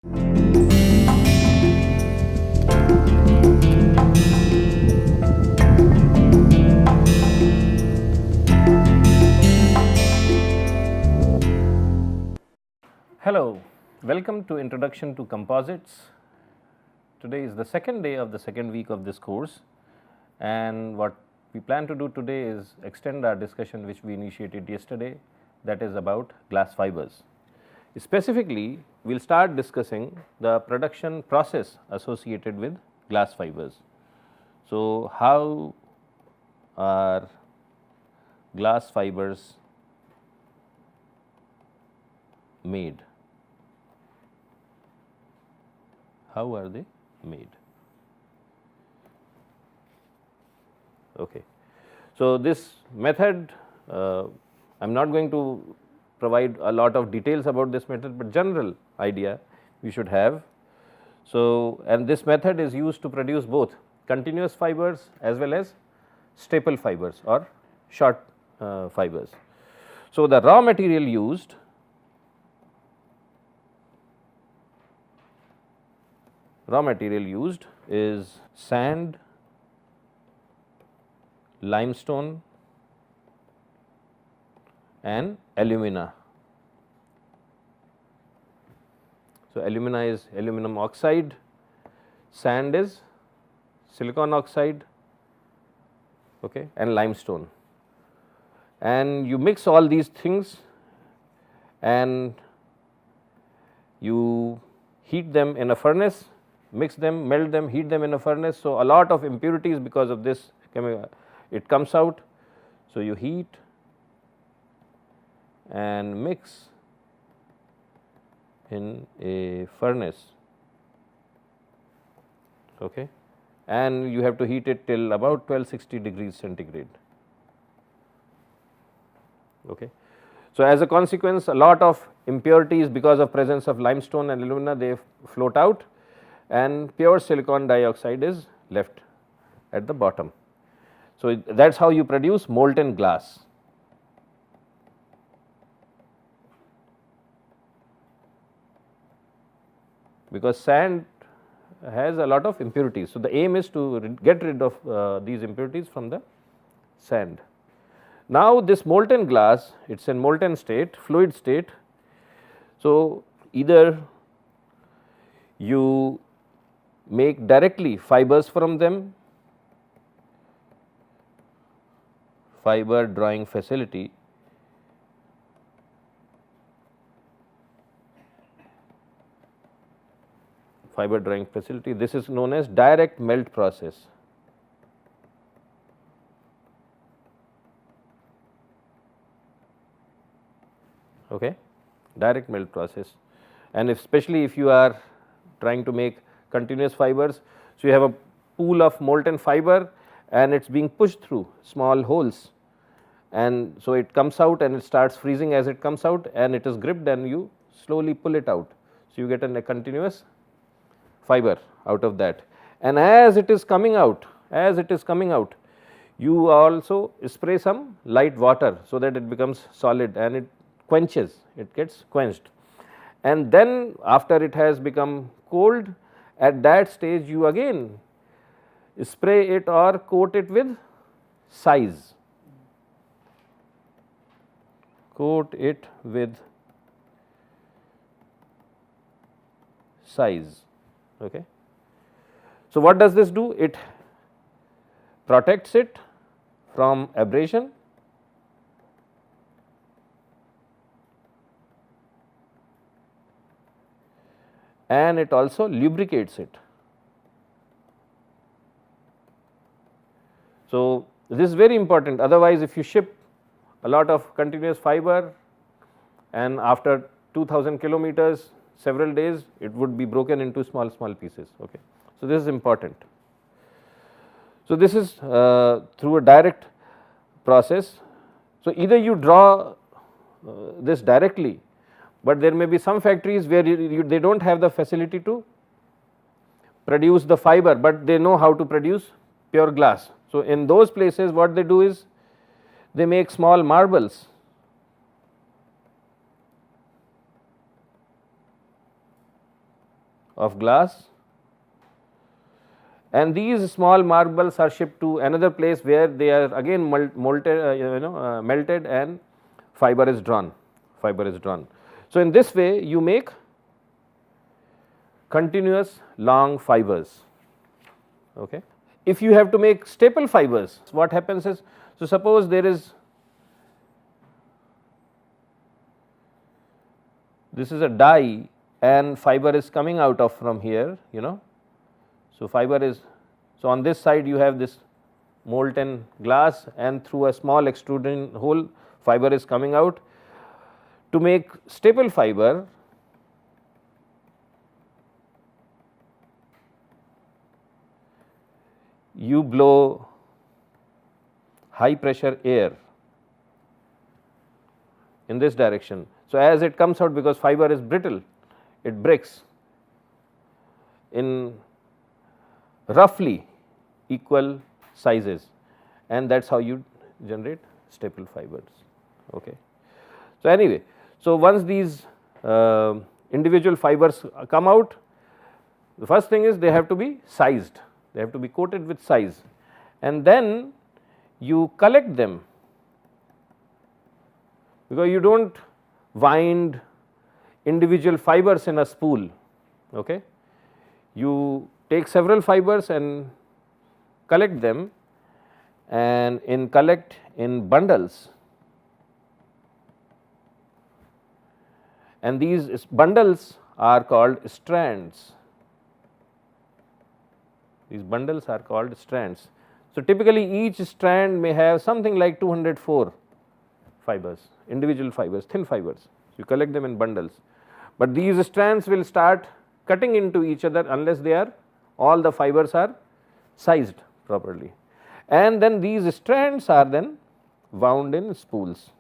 Hello, welcome to Introduction to Composites. Today is the second day of the second week of this course, and what we plan to do today is extend our discussion which we initiated yesterday, that is about glass fibers. Specifically, we will start discussing the production process associated with glass fibers. So, how are glass fibers made? How are they made? Okay. So, this method, I am not going to provide a lot of details about this method, but general idea we should have. So, and this method is used to produce both continuous fibers as well as staple fibers or short fibers. So, the raw material used is sand, limestone and alumina. So, alumina is aluminum oxide, sand is silicon oxide, okay, and limestone. And you mix all these things and you heat them in a furnace, mix them, melt them, heat them in a furnace. So, a lot of impurities because of this it comes out. So, you heat and mix in a furnace, okay, and you have to heat it till about 1260 degrees centigrade. Okay. So, as a consequence, a lot of impurities because of presence of limestone and alumina, they float out and pure silicon dioxide is left at the bottom. So, that is how you produce molten glass. Because sand has a lot of impurities. So, the aim is to get rid of these impurities from the sand. Now, this molten glass, it is in molten state, fluid state. So, either you make directly fibers from them, fiber drawing facility, this is known as direct melt process. Okay, direct melt process, and especially if you are trying to make continuous fibers. So, you have a pool of molten fiber and it is being pushed through small holes, and so it comes out and it starts freezing as it comes out, and it is gripped and you slowly pull it out. So, you get a continuous fiber out of that, and as it is coming out, you also spray some light water so that it becomes solid and it quenches, it gets quenched, and then after it has become cold, at that stage you again spray it or coat it with size, Okay. So, what does this do? It protects it from abrasion, and it also lubricates it. So, this is very important, otherwise if you ship a lot of continuous fiber and after 2000 kilometers several days, it would be broken into small pieces. Okay. So, this is important. So, this is through a direct process. So, either you draw this directly, but there may be some factories where they do not have the facility to produce the fiber, but they know how to produce pure glass. So, in those places what they do is they make small marbles, of glass, and these small marbles are shipped to another place where they are again melted and fiber is drawn. So, in this way you make continuous long fibers. Okay. If you have to make staple fibers, what happens is, so suppose there is, this is a die and fiber is coming out of from here, so fiber is, so on this side you have this molten glass and through a small extruding hole fiber is coming out. To make staple fiber, you blow high pressure air in this direction. So, as it comes out, because fiber is brittle, it breaks in roughly equal sizes, and that is how you generate staple fibers. Okay. So, anyway, so once these individual fibers come out, the first thing is they have to be sized, they have to be coated with size, and then you collect them, because you do not wind individual fibers in a spool. Okay. You take several fibers and collect them, and collect in bundles, and these bundles are called strands. These bundles are called strands. So, typically each strand may have something like 204 fibers, individual fibers, thin fibers. So, you collect them in bundles, but these strands will start cutting into each other unless they are, all the fibers are sized properly, and then these strands are then wound in spools.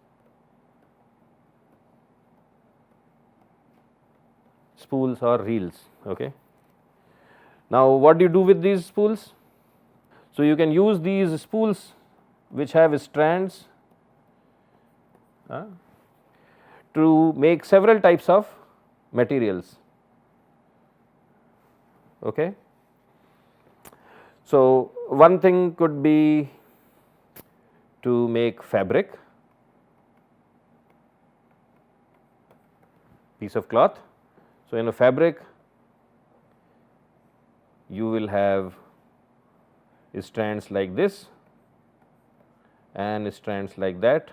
Spools or reels. Okay. Now, what do you do with these spools? So, you can use these spools which have strands to make several types of materials. Okay. So, one thing could be to make fabric, piece of cloth. So, in a fabric you will have strands like this and strands like that.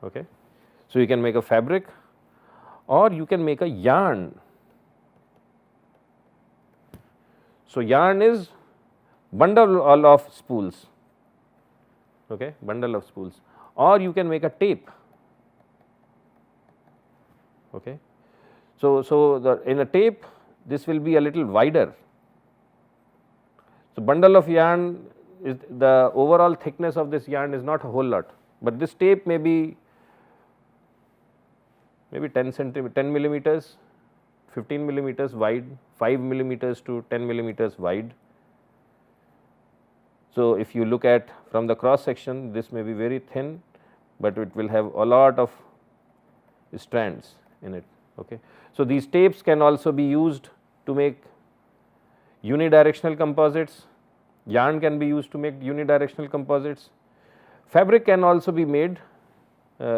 Okay. So, you can make a fabric, or you can make a yarn. So, yarn is bundle of spools, okay, bundle of spools, or you can make a tape. Okay. So, in a tape this will be a little wider. So, bundle of yarn is, the overall thickness of this yarn is not a whole lot, but this tape may be 10 millimeters, 15 millimeters wide, 5 millimeters to 10 millimeters wide. So, if you look at from the cross section, this may be very thin, but it will have a lot of strands in it. Okay. So, these tapes can also be used to make unidirectional composites, yarn can be used to make unidirectional composites, fabric can also be made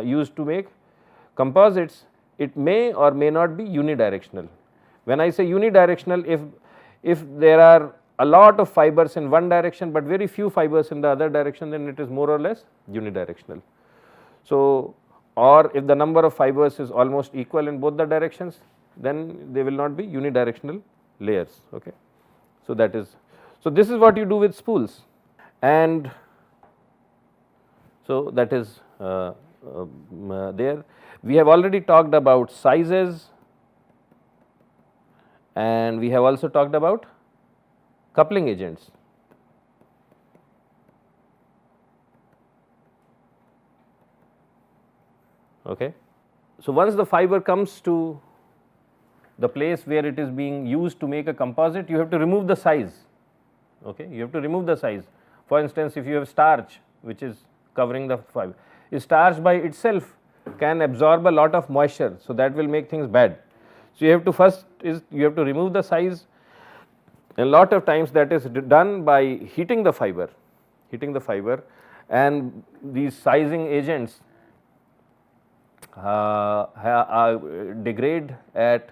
used to make composites. It may or may not be unidirectional. When I say unidirectional, if there are a lot of fibers in one direction, but very few fibers in the other direction, then it is more or less unidirectional. So, or if the number of fibers is almost equal in both the directions, then they will not be unidirectional layers. Okay. So, that is, so this is what you do with spools, and so that is there. We have already talked about sizes, and we have also talked about coupling agents. Okay. So, once the fiber comes to the place where it is being used to make a composite, you have to remove the size. Okay. You have to remove the size. For instance, if you have starch which is covering the fiber, starch by itself can absorb a lot of moisture. So, that will make things bad. So, you have to first is you have to remove the size, and lot of times that is done by heating the fiber, and these sizing agents degrade at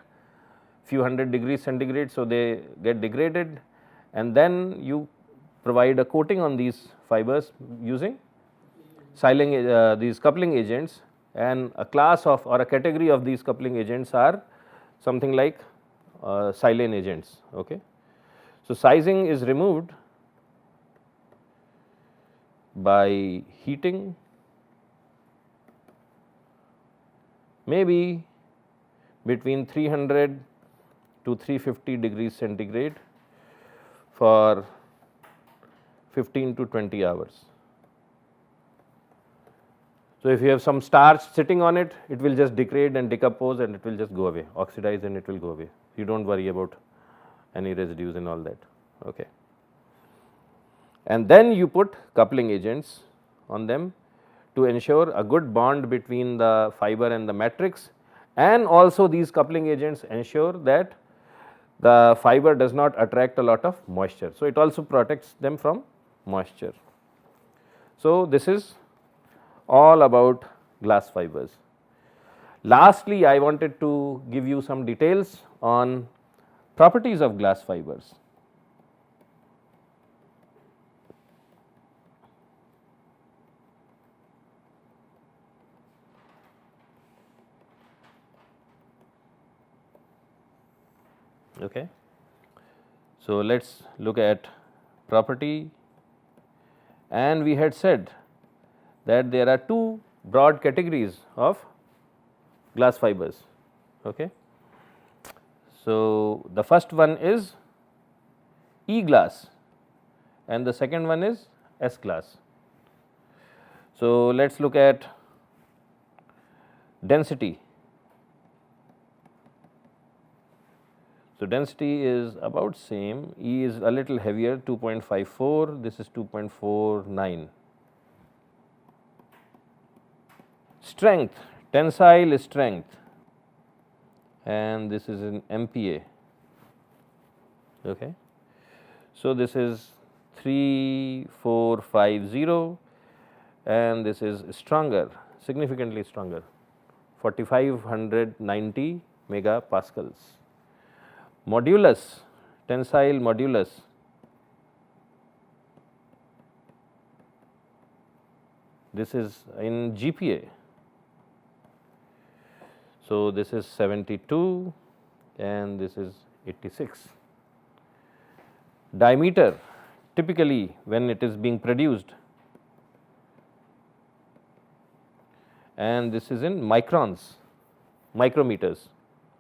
few hundred degrees centigrade. So, they get degraded, and then you provide a coating on these fibers using siling these coupling agents, and a class of or a category of these coupling agents are something like silane agents. Okay. So, sizing is removed by heating, maybe between 300 to 350 degrees centigrade for 15 to 20 hours. So, if you have some starch sitting on it, it will just degrade and decompose, and it will just go away, oxidize, and it will go away. You do not worry about any residues and all that. Okay. And then you put coupling agents on them to ensure a good bond between the fiber and the matrix, and also these coupling agents ensure that the fiber does not attract a lot of moisture. So, it also protects them from moisture. So, this is all about glass fibers. Lastly, I wanted to give you some details on properties of glass fibers. Okay. So, let us look at property, and we had said that there are two broad categories of glass fibers. Okay. So, the first one is E glass and the second one is S glass. So, let us look at density. So, density is about same, E is a little heavier 2.54, this is 2.49. Strength, tensile strength, and this is in MPa. Okay. So, this is 3450 and this is stronger, significantly stronger, 4590 megapascals. Modulus, tensile modulus, this is in GPa. So, this is 72 and this is 86. Diameter, typically when it is being produced, and this is in microns, micrometers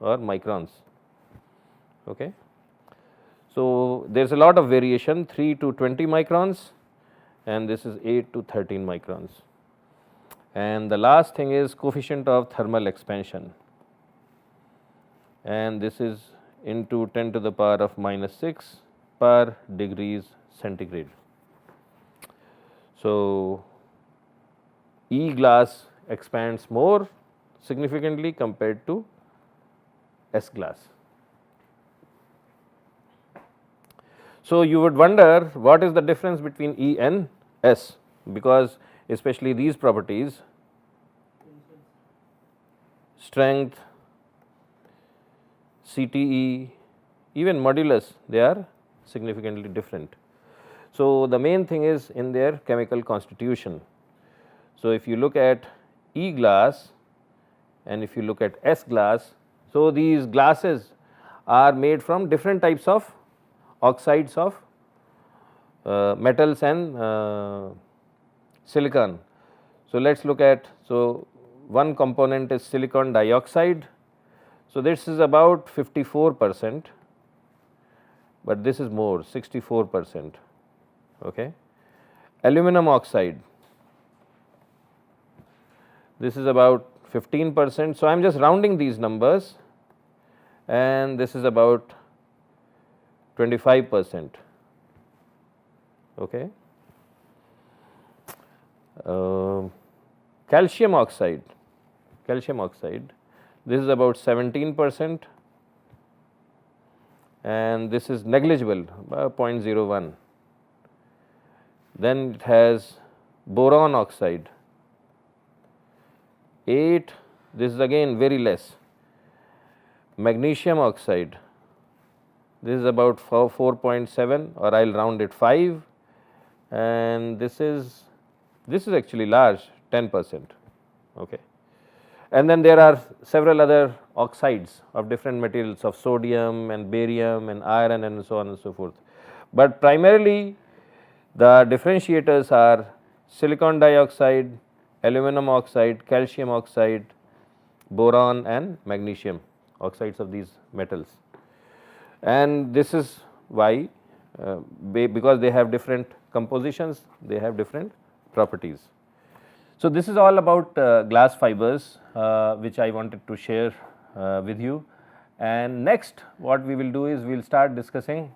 or microns. Okay. So, there is a lot of variation, 3 to 20 microns, and this is 8 to 13 microns. And the last thing is coefficient of thermal expansion, and this is into 10 to the power of minus 6 per degrees centigrade. So, E glass expands more significantly compared to S glass. So, you would wonder what is the difference between E and S, because especially these properties, strength, CTE, even modulus, they are significantly different. So, the main thing is in their chemical constitution. So, if you look at E glass and if you look at S glass, so these glasses are made from different types of oxides of metals and silicon. So, let us look at, so one component is silicon dioxide. So, this is about 54%, but this is more 64%. Okay. Aluminum oxide, this is about 15%. So, I am just rounding these numbers, and this is about 25%. Okay. Calcium oxide, this is about 17%, and this is negligible, 0.01. Then it has boron oxide 8, this is again very less. Magnesium oxide, this is about 4.7, or I will round it 5, and this is actually large, 10%. Okay. And then there are several other oxides of different materials of sodium and barium and iron and so on and so forth. But primarily the differentiators are silicon dioxide, aluminum oxide, calcium oxide, boron and magnesium oxides of these metals. And this is why because they have different compositions, they have different properties. So, this is all about glass fibers which I wanted to share with you, and next what we will do is we will start discussing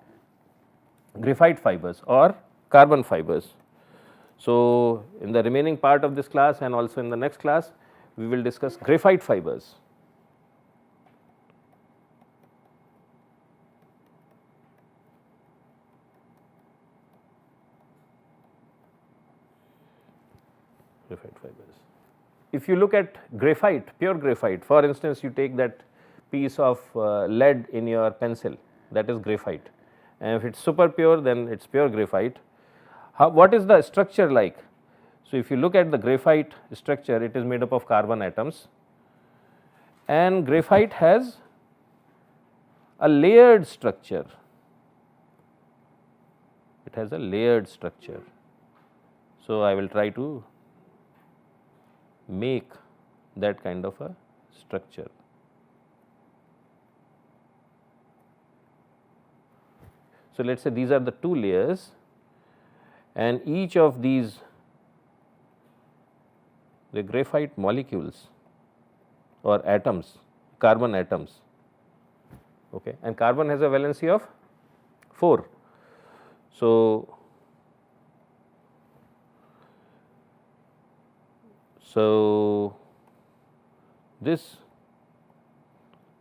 graphite fibers or carbon fibers. So, in the remaining part of this class and also in the next class we will discuss graphite fibers. Graphite fibers. If you look at graphite, pure graphite, for instance, you take that piece of lead in your pencil, that is graphite, and if it is super pure, then it is pure graphite. What is the structure like? So, if you look at the graphite structure, it is made up of carbon atoms, and graphite has a layered structure. It has a layered structure. So, I will try to make that kind of a structure. So, let us say these are the two layers, and each of these the graphite molecules or atoms, carbon atoms, okay, and carbon has a valency of 4. So, this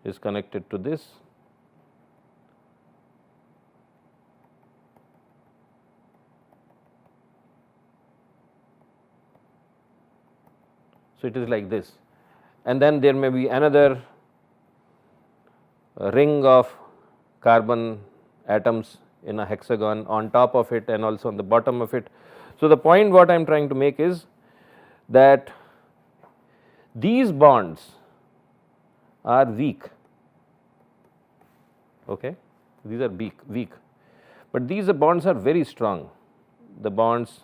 is connected to this, so it is like this, and then there may be another ring of carbon atoms in a hexagon on top of it and also on the bottom of it. So, the point what I am trying to make is that these bonds are weak, okay, these are weak, but these bonds are very strong. The bonds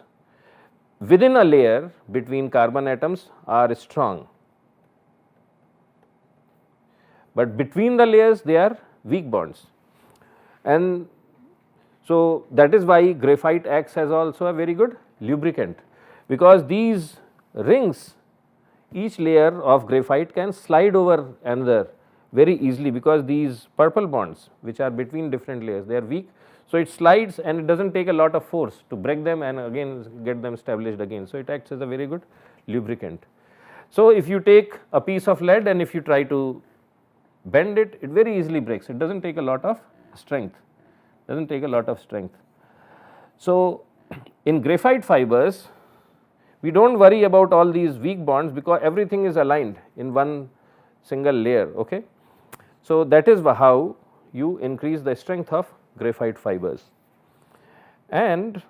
within a layer between carbon atoms are strong, but between the layers they are weak bonds, and so that is why graphite acts as also a very good lubricant, because these rings, each layer of graphite can slide over another very easily, because these purple bonds which are between different layers, they are weak. So, it slides and it does not take a lot of force to break them and again get them established again. So, it acts as a very good lubricant. So, if you take a piece of lead and if you try to bend it, it very easily breaks, it does not take a lot of strength, So, in graphite fibers we do not worry about all these weak bonds, because everything is aligned in one single layer. Okay. So, that is how you increase the strength of graphite fibers, and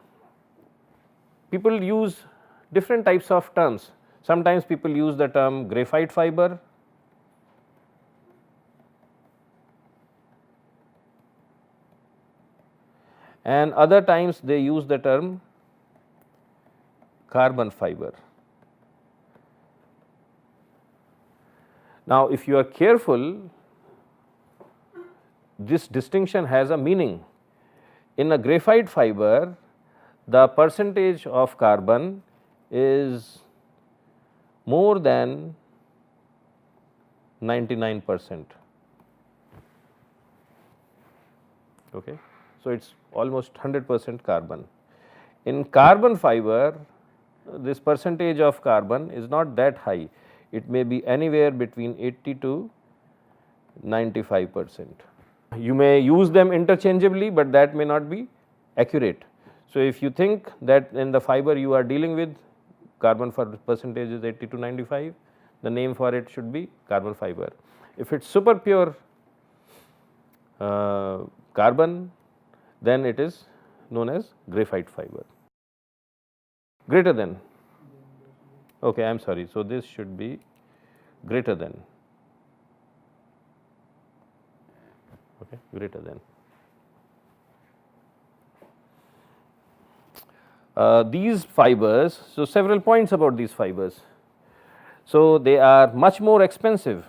people use different types of terms. Sometimes people use the term graphite fiber, and other times they use the term carbon fiber. Now, if you are careful, this distinction has a meaning. In a graphite fiber, the percentage of carbon is more than 99%. Okay. So, it is almost 100% carbon. In carbon fiber, this percentage of carbon is not that high, it may be anywhere between 80 to 95%. You may use them interchangeably, but that may not be accurate. So, if you think that in the fiber you are dealing with carbon for percentage is 80 to 95, the name for it should be carbon fiber. If it is super pure carbon, then it is known as graphite fiber. Greater than, okay, I am sorry. So, this should be greater than, okay, greater than. These fibers, so several points about these fibers. So, they are much more expensive,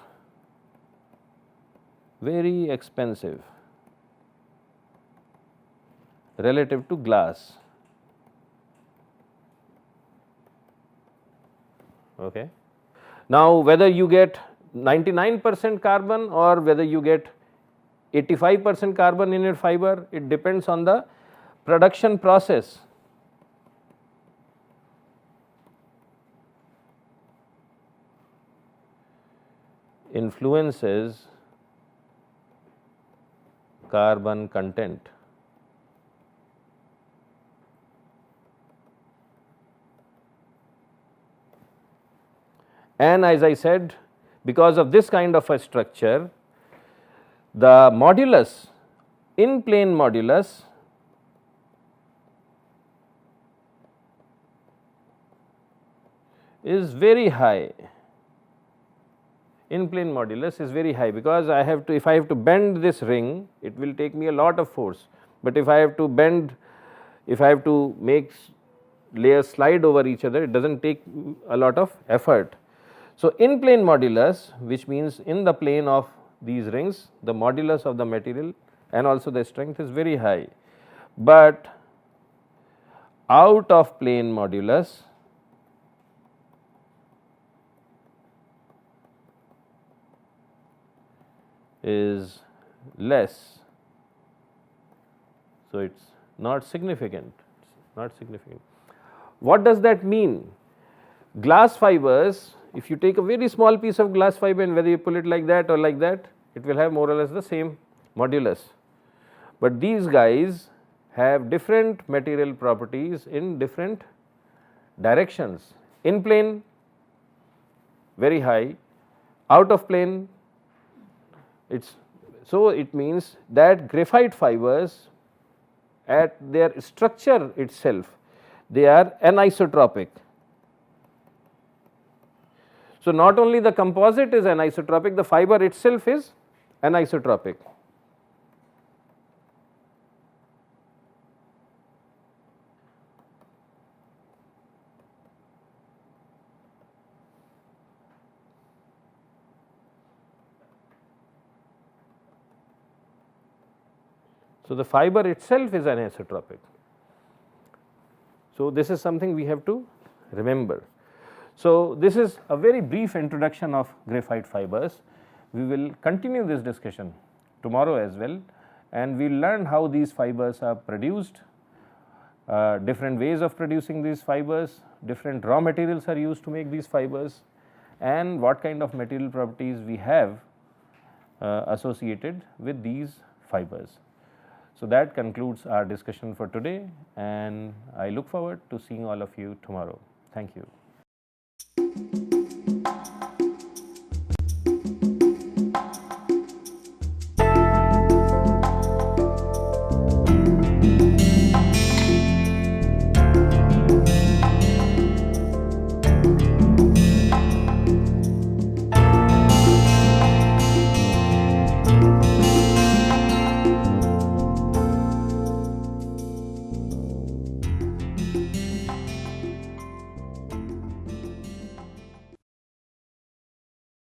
very expensive relative to glass. Okay. Now, whether you get 99% carbon or whether you get 85% carbon in your fiber, it depends on the production process. Influences carbon content. And as I said, because of this kind of a structure, the modulus, in plane modulus, is very high. In plane modulus is very high, because I have to, if I have to bend this ring, it will take me a lot of force, but if I have to bend, if I have to make layers slide over each other, it does not take a lot of effort. So, in plane modulus, which means in the plane of these rings, the modulus of the material and also the strength is very high, but out of plane modulus is less. So, it is not significant, not significant. What does that mean? Glass fibers, if you take a very small piece of glass fiber and whether you pull it like that or like that, it will have more or less the same modulus. But these guys have different material properties in different directions. In plane very high, out of plane it's, so it means that graphite fibers at their structure itself, they are anisotropic. So, not only the composite is anisotropic, the fiber itself is anisotropic. So, the fiber itself is anisotropic. So, this is something we have to remember. So, this is a very brief introduction of graphite fibers. We will continue this discussion tomorrow as well, and we will learn how these fibers are produced, different ways of producing these fibers, different raw materials are used to make these fibers, and what kind of material properties we have associated with these fibers. So, that concludes our discussion for today, and I look forward to seeing all of you tomorrow. Thank you.